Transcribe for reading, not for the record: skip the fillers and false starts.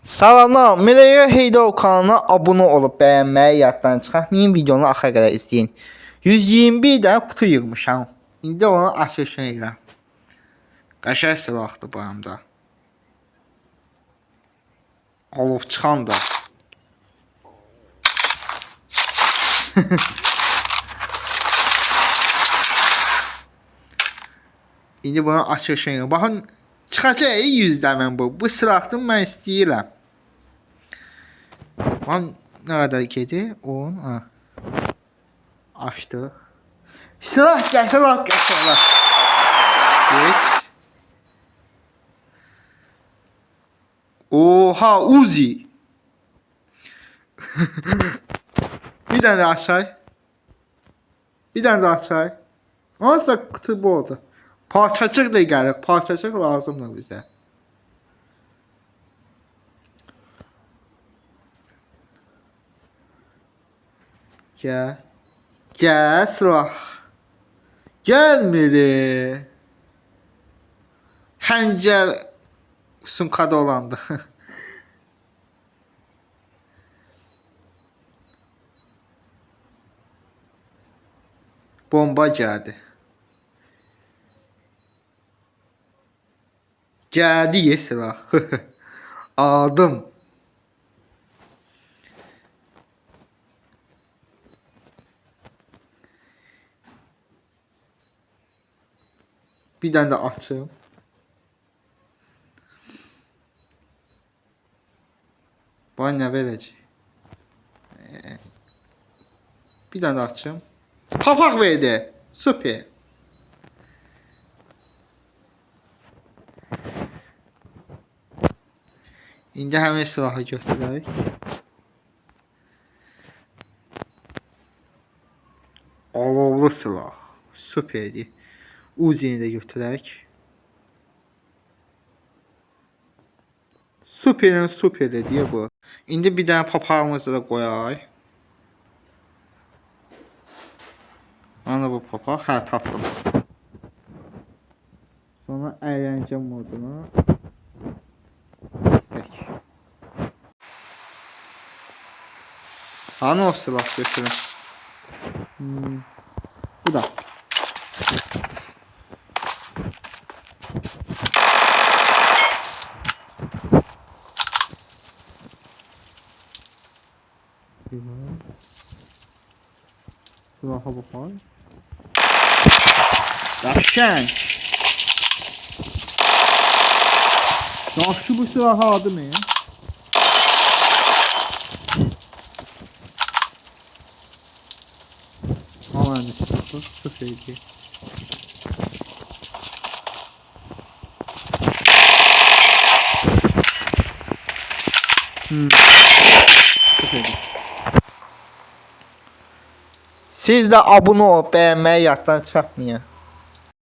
Salamlar, Meleğe Heydar kanalına abone olup beğenmeyi yaddan çıxartmayın, videonu axıra qədər izləyin. 121 dənə kutu yığmışam. İndi onu açılışını elə. Qəşəng silahdır bu həm də. Olub çıxan da. İndi bunu açılışını elə. Baxın, çıxacaq 100-də mən bu. Bu silahdan mən istəyirəm. Baxın, nə qədər gedir? 10. Açdıq. Silah gətir, laf gətir. Geç. Oha, Uzi. Bir dənə də açay. Bir dənə də açay. Nasıl da kutu bu oldu. Parçacıq da gəlir. Parçacıq lazımdır bizə. Gəl. Gəl silah. Gəlmir. Həncəl sumkada olandı. Bomba gəldi. Gəldi ye silah. Aldım. Bir dənə də açım. Bana nə verəcək? Bir dənə də açım. Papaq verdi. Süper. İndi həmin silahı götürək. Alovlu silah. Süperdir. Uzi'ni də götürək. Süperin süperi deyə bu. İndi bir dənə papağımızı da qoyaq. Ana bu papaq. Hə, tapdım. Sonra əyləncə modunu. Hani o silah götürün. Bu da. Silaha bakalım. Yaxşən. Yaxşı bu silahı adı mı? Aman silahı. Süperdi. Süperdi. Siz de abone olup beğenmeyi yaddan çıxartmayın.